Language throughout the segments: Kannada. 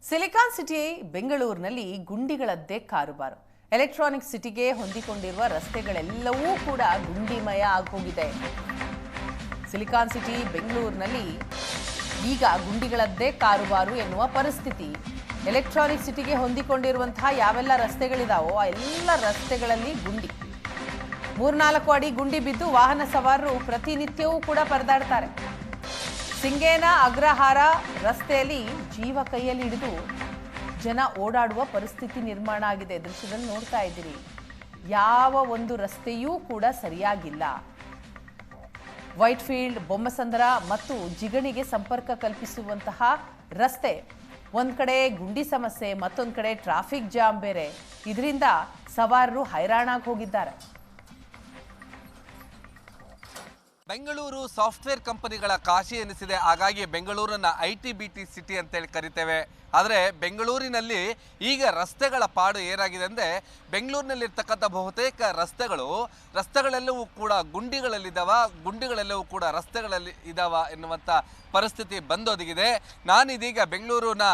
ಸಿಲಿಕಾನ್ ಸಿಟಿ ಬೆಂಗಳೂರಿನಲ್ಲಿ ಗುಂಡಿಗಳದ್ದೇ ಕಾರುಬಾರು. ಎಲೆಕ್ಟ್ರಾನಿಕ್ ಸಿಟಿಗೆ ಹೊಂದಿಕೊಂಡಿರುವ ರಸ್ತೆಗಳೆಲ್ಲವೂ ಕೂಡ ಗುಂಡಿಮಯ ಆಗೋಗಿದೆ. ಸಿಲಿಕಾನ್ ಸಿಟಿ ಬೆಂಗಳೂರಿನಲ್ಲಿ ಈಗ ಗುಂಡಿಗಳದ್ದೇ ಕಾರುಬಾರು ಎನ್ನುವ ಪರಿಸ್ಥಿತಿ. ಎಲೆಕ್ಟ್ರಾನಿಕ್ ಸಿಟಿಗೆ ಹೊಂದಿಕೊಂಡಿರುವಂತಹ ಯಾವೆಲ್ಲ ರಸ್ತೆಗಳಿದಾವೋ ಆ ಎಲ್ಲ ರಸ್ತೆಗಳಲ್ಲಿ ಗುಂಡಿ. 3-4 ಅಡಿ ಗುಂಡಿ ಬಿದ್ದು ವಾಹನ ಸವಾರರು ಪ್ರತಿನಿತ್ಯವೂ ಕೂಡ ಪರದಾಡ್ತಾರೆ. ಸಿಂಗೇನ ಅಗ್ರಹಾರ ರಸ್ತೆಯಲ್ಲಿ ಜೀವ ಕೈಯಲ್ಲಿ ಹಿಡಿದು ಜನ ಓಡಾಡುವ ಪರಿಸ್ಥಿತಿ ನಿರ್ಮಾಣ ಆಗಿದೆ. ದೃಶ್ಯದಲ್ಲಿ ನೋಡ್ತಾ ಇದ್ದೀರಿ, ಯಾವ ಒಂದು ರಸ್ತೆಯೂ ಕೂಡ ಸರಿಯಾಗಿಲ್ಲ. ವೈಟ್ಫೀಲ್ಡ್, ಬೊಮ್ಮಸಂದ್ರ ಮತ್ತು ಜಿಗಣಿಗೆ ಸಂಪರ್ಕ ಕಲ್ಪಿಸುವಂತಹ ರಸ್ತೆ ಒಂದ್ ಕಡೆ ಗುಂಡಿ ಸಮಸ್ಯೆ, ಮತ್ತೊಂದು ಕಡೆ ಟ್ರಾಫಿಕ್ ಜಾಮ್ ಬೇರೆ. ಇದರಿಂದ ಸವಾರರು ಹೈರಾಣಾಗಿ ಹೋಗಿದ್ದಾರೆ. ಬೆಂಗಳೂರು ಸಾಫ್ಟ್ವೇರ್ ಕಂಪನಿಗಳ ಕಾಶಿ ಎನಿಸಿದೆ. ಹಾಗಾಗಿ ಬೆಂಗಳೂರನ್ನ IT-BT ಸಿಟಿ ಅಂತೇಳಿ ಕರಿತೇವೆ. ಆದರೆ ಬೆಂಗಳೂರಿನಲ್ಲಿ ಈಗ ರಸ್ತೆಗಳ ಪಾಡು ಏನಾಗಿದೆ ಅಂದರೆ, ಬೆಂಗಳೂರಿನಲ್ಲಿರ್ತಕ್ಕಂಥ ಬಹುತೇಕ ರಸ್ತೆಗಳೆಲ್ಲವೂ ಕೂಡ ಗುಂಡಿಗಳೆಲ್ಲವೂ ಕೂಡ ರಸ್ತೆಗಳಲ್ಲಿ ಇದಾವ ಎನ್ನುವಂಥ ಪರಿಸ್ಥಿತಿ ಬಂದೊದಗಿದೆ. ನಾನಿದೀಗ ಬೆಂಗಳೂರಿನ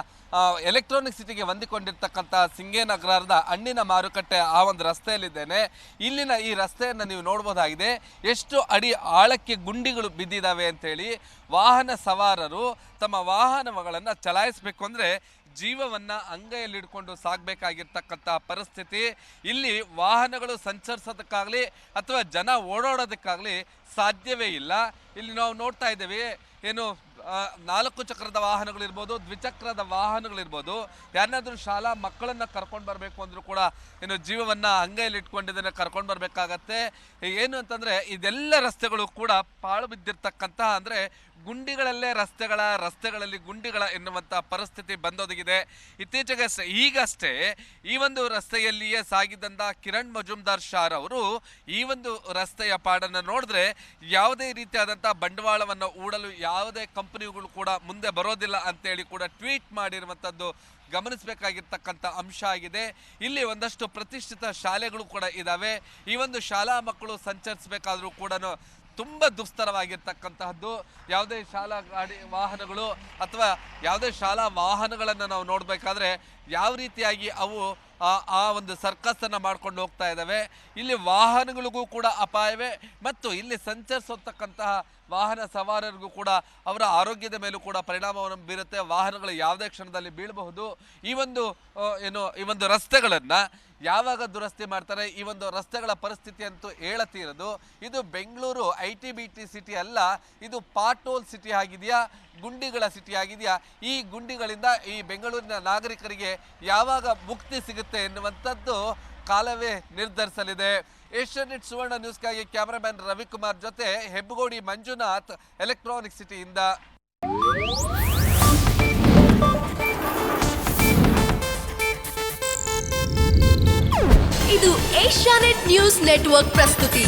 ಎಲೆಕ್ಟ್ರಾನಿಕ್ ಸಿಟಿಗೆ ಹೊಂದಿಕೊಂಡಿರ್ತಕ್ಕಂಥ ಸಿಂಗೇನ ಅಗ್ರಹಾರದ ಹಣ್ಣಿನ ಮಾರುಕಟ್ಟೆ ಆ ಒಂದು ರಸ್ತೆಯಲ್ಲಿದ್ದೇನೆ. ಇಲ್ಲಿನ ಈ ರಸ್ತೆಯನ್ನು ನೀವು ನೋಡ್ಬೋದಾಗಿದೆ, ಎಷ್ಟು ಅಡಿ ಆಳಕ್ಕೆ ಗುಂಡಿಗಳು ಬಿದ್ದಿದ್ದಾವೆ ಅಂತೇಳಿ. ವಾಹನ ಸವಾರರು ತಮ್ಮ ವಾಹನಗಳನ್ನು ಚಲಾಯಿಸಬೇಕು ಅಂದರೆ ಜೀವವನ್ನು ಅಂಗೈಯಲ್ಲಿ ಹಿಡ್ಕೊಂಡು ಸಾಗಬೇಕಾಗಿರ್ತಕ್ಕಂಥ ಪರಿಸ್ಥಿತಿ. ಇಲ್ಲಿ ವಾಹನಗಳು ಸಂಚರಿಸೋದಕ್ಕಾಗಲಿ ಅಥವಾ ಜನ ಓಡಾಡೋದಕ್ಕಾಗಲಿ ಸಾಧ್ಯವೇ ಇಲ್ಲ. ಇಲ್ಲಿ ನಾವು ನೋಡ್ತಾ ಇದ್ದೇವೆ, ಏನು 4 ಚಕ್ರದ ವಾಹನಗಳಿರ್ಬೋದು, ದ್ವಿಚಕ್ರದ ವಾಹನಗಳಿರ್ಬೋದು. ಯಾರನ್ನಾದ್ರೂ ಶಾಲಾ ಮಕ್ಕಳನ್ನು ಕರ್ಕೊಂಡು ಬರಬೇಕು ಅಂದರೂ ಕೂಡ ಏನು ಜೀವವನ್ನು ಅಂಗೈಯಲ್ಲಿ ಇಟ್ಕೊಂಡಿದ್ದನ್ನು ಕರ್ಕೊಂಡು ಬರಬೇಕಾಗತ್ತೆ. ಏನು ಅಂತಂದರೆ ಇದೆಲ್ಲ ರಸ್ತೆಗಳು ಕೂಡ ಪಾಳು ಬಿದ್ದಿರ್ತಕ್ಕಂತಹ, ಅಂದರೆ ಗುಂಡಿಗಳಲ್ಲೇ ರಸ್ತೆಗಳಲ್ಲಿ ಗುಂಡಿಗಳ ಎನ್ನುವಂಥ ಪರಿಸ್ಥಿತಿ ಬಂದೊದಗಿದೆ. ಇತ್ತೀಚೆಗೆ ಈಗಷ್ಟೇ ಈ ಒಂದು ರಸ್ತೆಯಲ್ಲಿಯೇ ಸಾಗಿದಂಥ ಕಿರಣ್ ಮಜುಮ್ದಾರ್ ಶಾರ್ ಅವರು ಈ ಒಂದು ರಸ್ತೆಯ ಪಾಡನ್ನು ನೋಡಿದ್ರೆ ಯಾವುದೇ ರೀತಿಯಾದಂಥ ಬಂಡವಾಳವನ್ನು ಹೂಡಲು ಯಾವುದೇ ಕಂಪನಿಗಳು ಕೂಡ ಮುಂದೆ ಬರೋದಿಲ್ಲ ಅಂತೇಳಿ ಕೂಡ ಟ್ವೀಟ್ ಮಾಡಿರುವಂಥದ್ದು ಗಮನಿಸಬೇಕಾಗಿರ್ತಕ್ಕಂಥ ಅಂಶ ಆಗಿದೆ. ಇಲ್ಲಿ ಒಂದಷ್ಟು ಪ್ರತಿಷ್ಠಿತ ಶಾಲೆಗಳು ಕೂಡ ಇದ್ದಾವೆ. ಈ ಒಂದು ಶಾಲಾ ಮಕ್ಕಳು ಸಂಚರಿಸಬೇಕಾದ್ರೂ ಕೂಡ ತುಂಬ ದುಸ್ತರವಾಗಿರ್ತಕ್ಕಂತಹದ್ದು. ಯಾವುದೇ ಶಾಲಾ ವಾಹನಗಳು ಅಥವಾ ಯಾವುದೇ ಶಾಲಾ ವಾಹನಗಳನ್ನು ನಾವು ನೋಡಬೇಕಾದ್ರೆ ಯಾವ ರೀತಿಯಾಗಿ ಅವು ಆ ಒಂದು ಸರ್ಕಸ್ಸನ್ನು ಮಾಡ್ಕೊಂಡು ಹೋಗ್ತಾ ಇದ್ದಾವೆ. ಇಲ್ಲಿ ವಾಹನಗಳಿಗೂ ಕೂಡ ಅಪಾಯವೇ, ಮತ್ತು ಇಲ್ಲಿ ಸಂಚರಿಸತಕ್ಕಂತಹ ವಾಹನ ಸವಾರರಿಗೂ ಕೂಡ ಅವರ ಆರೋಗ್ಯದ ಮೇಲೂ ಕೂಡ ಪರಿಣಾಮವನ್ನು ಬೀರುತ್ತೆ. ವಾಹನಗಳು ಯಾವುದೇ ಕ್ಷಣದಲ್ಲಿ ಬೀಳಬಹುದು. ಈ ಒಂದು ರಸ್ತೆಗಳನ್ನು ಯಾವಾಗ ದುರಸ್ತಿ ಮಾಡ್ತಾರೆ, ಈ ಒಂದು ರಸ್ತೆಗಳ ಪರಿಸ್ಥಿತಿ ಅಂತೂ ಹೇಳತೀರದು. ಇದು ಬೆಂಗಳೂರು IT-BT ಸಿಟಿ ಅಲ್ಲ, ಇದು ಪಾಟೋಲ್ ಸಿಟಿ ಆಗಿದೆಯಾ, ಗುಂಡಿಗಳ ಸಿಟಿ ಆಗಿದೆಯಾ? ಈ ಗುಂಡಿಗಳಿಂದ ಈ ಬೆಂಗಳೂರಿನ ನಾಗರಿಕರಿಗೆ ಯಾವಾಗ ಮುಕ್ತಿ ಸಿಗುತ್ತೆ ಎನ್ನುವಂಥದ್ದು ಕಾಲವೇ ನಿರ್ಧರಿಸಲಿದೆ. ಏಷ್ಯಾನೆಟ್ ಸುವರ್ಣ ನ್ಯೂಸ್ಗಾಗಿ ಕ್ಯಾಮರಾಮನ್ ರವಿಕುಮಾರ್ ಜೊತೆ ಹೆಬ್ಬಗೋಡಿ ಮಂಜುನಾಥ್, ಎಲೆಕ್ಟ್ರಾನಿಕ್ ಸಿಟಿಯಿಂದ. ಇದು ಏಷ್ಯಾನೆಟ್ ನ್ಯೂಸ್ ನೆಟ್ವರ್ಕ್ ಪ್ರಸ್ತುತಿ.